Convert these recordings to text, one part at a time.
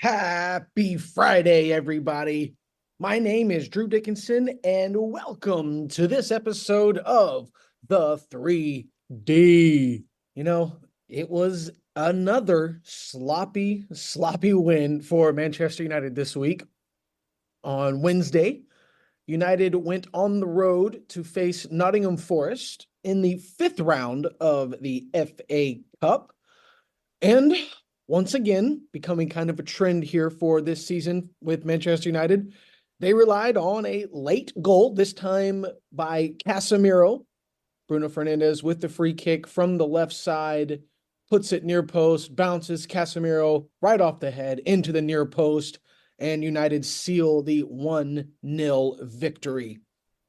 Happy Friday, everybody. My name is Drew Dickinson, and welcome to this episode of the 3D. It was another sloppy win for Manchester United this week. On Wednesday, United went on the road to face Nottingham Forest in the fifth round of the FA Cup. And once again, becoming kind of a trend here for this season with Manchester United, they relied on a late goal, this time by Casemiro. Bruno Fernandes with the free kick from the left side, puts it near post, bounces Casemiro right off the head into the near post, and United seal the 1-0 victory.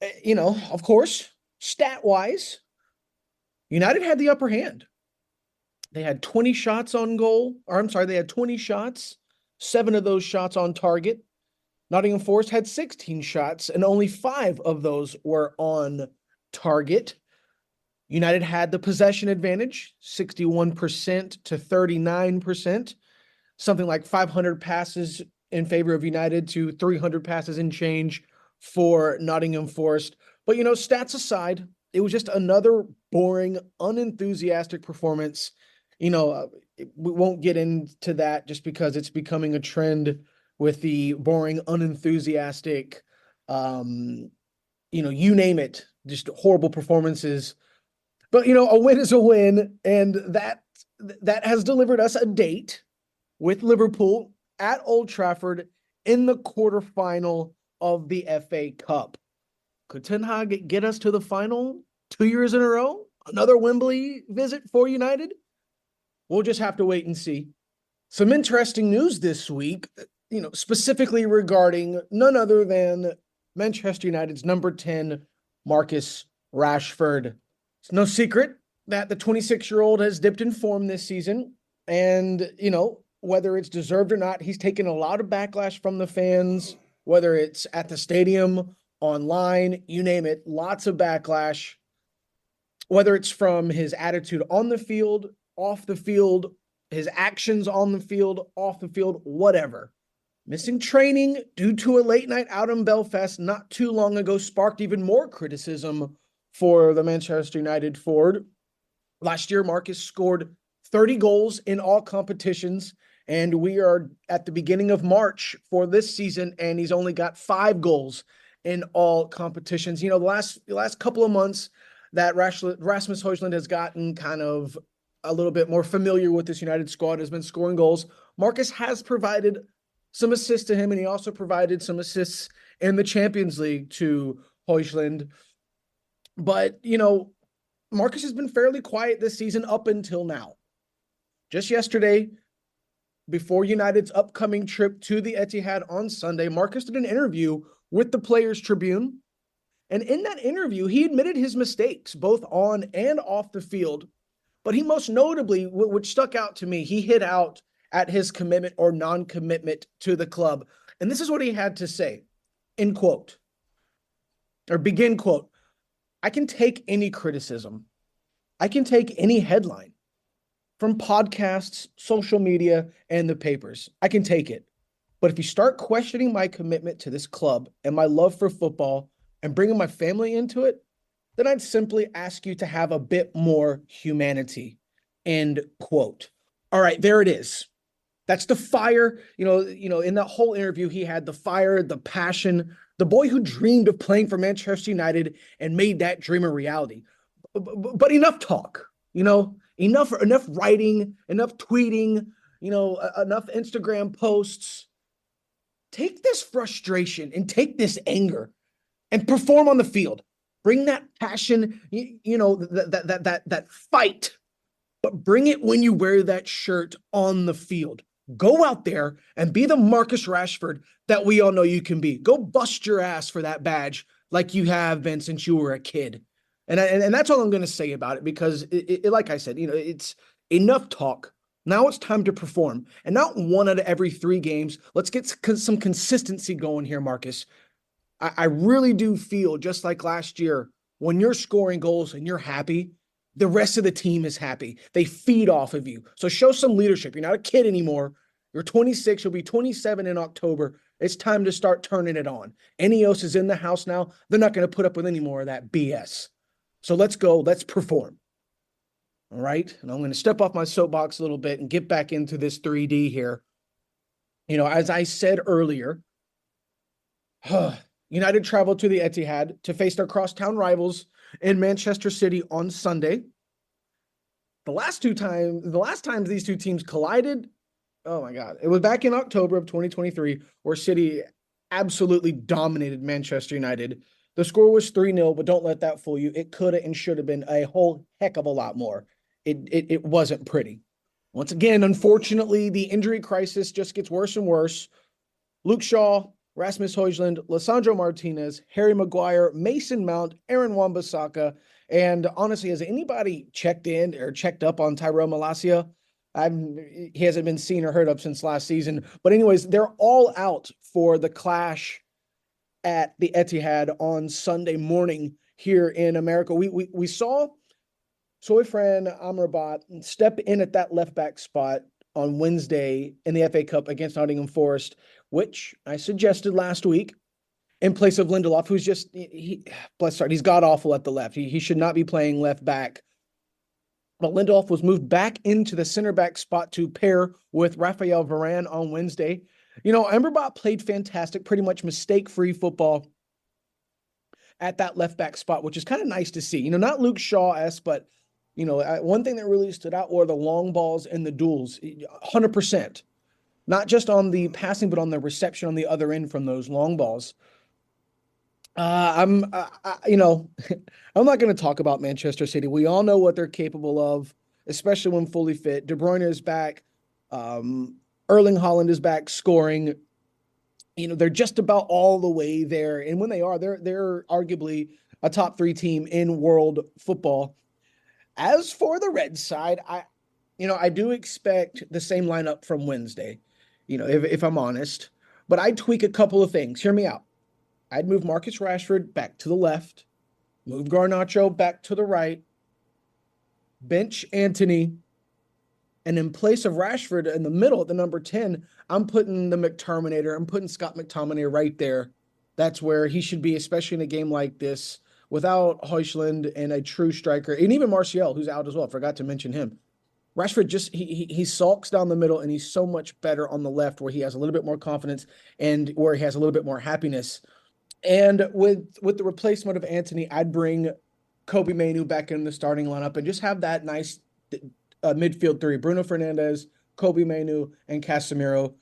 Of course, stat-wise, United had the upper hand. They had 20 shots on goal, they had 20 shots, 7 of those shots on target. Nottingham Forest had 16 shots, and only 5 of those were on target. United had the possession advantage, 61% to 39%, something like 500 passes in favor of United to 300 passes in change for Nottingham Forest. But, stats aside, it was just another boring, unenthusiastic performance. We won't get into that just because it's becoming a trend with the boring, unenthusiastic, you name it, just horrible performances. But, a win is a win, and that has delivered us a date with Liverpool at Old Trafford in the quarterfinal of the FA Cup. Could Ten Hag get us to the final 2 years in a row? Another Wembley visit for United? We'll just have to wait and see. Some interesting news this week, specifically regarding none other than Manchester United's number 10, Marcus Rashford. It's no secret that the 26-year-old has dipped in form this season. And, whether it's deserved or not, he's taken a lot of backlash from the fans, whether it's at the stadium, online, you name it, lots of backlash. Whether it's from his attitude on the field, off the field, his actions on the field, off the field, whatever. Missing training due to a late night out in Belfast not too long ago sparked even more criticism for the Manchester United forward. Last year, Marcus scored 30 goals in all competitions, and we are at the beginning of March for this season, and he's only got 5 goals in all competitions. The last couple of months that Rasmus Højlund has gotten kind of a little bit more familiar with this United squad, has been scoring goals. Marcus has provided some assists to him, and he also provided some assists in the Champions League to Højlund. But, Marcus has been fairly quiet this season up until now. Just yesterday, before United's upcoming trip to the Etihad on Sunday, Marcus did an interview with the Players Tribune. And in that interview, he admitted his mistakes, both on and off the field. But he most notably, which stuck out to me, he hit out at his commitment or non-commitment to the club. And this is what he had to say, end quote, or begin quote. I can take any criticism. I can take any headline from podcasts, social media, and the papers. I can take it. But if you start questioning my commitment to this club and my love for football and bringing my family into it, then I'd simply ask you to have a bit more humanity, end quote. All right, there it is. That's the fire. In that whole interview, he had the fire, the passion, the boy who dreamed of playing for Manchester United and made that dream a reality. But enough talk, enough writing, enough tweeting, enough Instagram posts. Take this frustration and take this anger and perform on the field. Bring that passion, that fight, but bring it when you wear that shirt on the field. Go out there and be the Marcus Rashford that we all know you can be. Go bust your ass for that badge like you have been since you were a kid. And that's all I'm going to say about it, because like I said, it's enough talk. Now it's time to perform, and not 1 out of every 3 games. Let's get some consistency going here, Marcus. I really do feel just like last year, when you're scoring goals and you're happy, the rest of the team is happy. They feed off of you. So show some leadership. You're not a kid anymore. You're 26, you'll be 27 in October. It's time to start turning it on. Ineos is in the house now. They're not going to put up with any more of that BS. So let's go. Let's perform. All right. And I'm going to step off my soapbox a little bit and get back into this 3D here. As I said earlier, United traveled to the Etihad to face their crosstown rivals in Manchester City on Sunday. The last times these two teams collided, oh my God, it was back in October of 2023 where City absolutely dominated Manchester United. The score was 3-0, but don't let that fool you. It could have and should have been a whole heck of a lot more. It wasn't pretty. Once again, unfortunately, the injury crisis just gets worse and worse. Luke Shaw, Rasmus Højlund, Lisandro Martinez, Harry Maguire, Mason Mount, Aaron Wan-Bissaka, and honestly, has anybody checked in or checked up on Tyrell Malacia? He hasn't been seen or heard of since last season. But anyways, they're all out for the clash at the Etihad on Sunday morning here in America. We saw Soifran Amrabat step in at that left back spot on Wednesday in the FA Cup against Nottingham Forest, which I suggested last week in place of Lindelof, who's just, he's god-awful at the left. He should not be playing left back. But Lindelof was moved back into the center back spot to pair with Raphael Varane on Wednesday. Amrabat played fantastic, pretty much mistake-free football at that left back spot, which is kind of nice to see. Not Luke Shaw-esque, but one thing that really stood out were the long balls and the duels, 100%. Not just on the passing, but on the reception on the other end from those long balls. I'm not going to talk about Manchester City. We all know what they're capable of, especially when fully fit. De Bruyne is back. Erling Haaland is back scoring. They're just about all the way there. And when they are, they're arguably a top 3 team in world football. As for the red side, I do expect the same lineup from Wednesday, if I'm honest. But I'd tweak a couple of things. Hear me out. I'd move Marcus Rashford back to the left, move Garnacho back to the right, bench Antony, and in place of Rashford in the middle at the number 10, I'm putting the McTominay. I'm putting Scott McTominay right there. That's where he should be, especially in a game like this, without Højlund and a true striker, and even Martial, who's out as well. Forgot to mention him. Rashford just he sulks down the middle, and he's so much better on the left, where he has a little bit more confidence and where he has a little bit more happiness. And with the replacement of Antony, I'd bring Kobe Mainoo back in the starting lineup and just have that nice midfield 3: Bruno Fernandes, Kobe Mainoo, and Casemiro.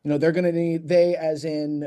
They're going to need, as in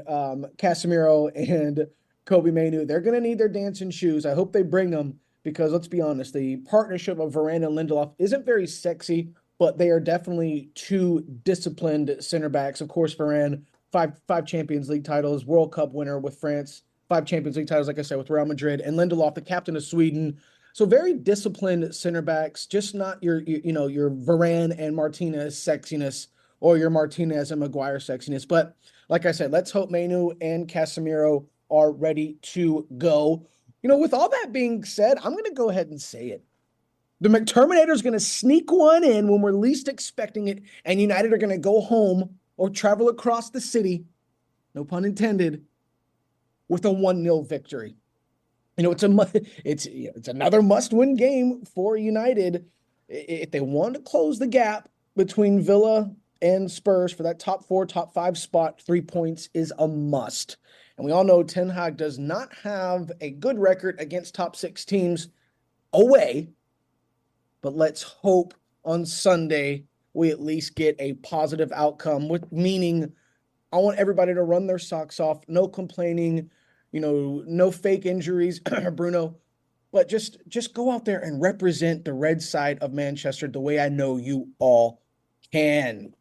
Casemiro and Kobe Mainoo, they're going to need their dancing shoes. I hope they bring them, because let's be honest, the partnership of Varane and Lindelof isn't very sexy, but they are definitely two disciplined center backs. Of course, Varane, five Champions League titles, World Cup winner with France, 5 Champions League titles, like I said, with Real Madrid, and Lindelof, the captain of Sweden. So very disciplined center backs, just not your Varane and Martinez sexiness, or your Martinez and Maguire sexiness. But like I said, let's hope Mainoo and Casemiro are ready to go. With all that being said, I'm going to go ahead and say it. The McTerminator is going to sneak one in when we're least expecting it, and United are going to go home or travel across the city, no pun intended, with a 1-0 victory. It's another must-win game for United. If they want to close the gap between Villa and Spurs for that top 4, top 5 spot, 3 points is a must. And we all know Ten Hag does not have a good record against top 6 teams away. But let's hope on Sunday we at least get a positive outcome, meaning I want everybody to run their socks off, no complaining, no fake injuries, Bruno, but just go out there and represent the red side of Manchester the way I know you all can.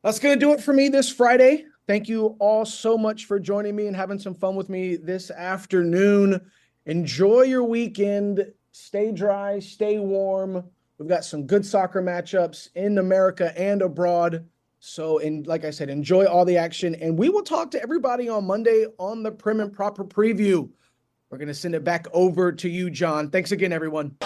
That's going to do it for me this Friday. Thank you all so much for joining me and having some fun with me this afternoon. Enjoy your weekend. Stay dry, stay warm. We've got some good soccer matchups in America and abroad. So, like I said, enjoy all the action. And we will talk to everybody on Monday on the Prim and Proper Preview. We're going to send it back over to you, John. Thanks again, everyone.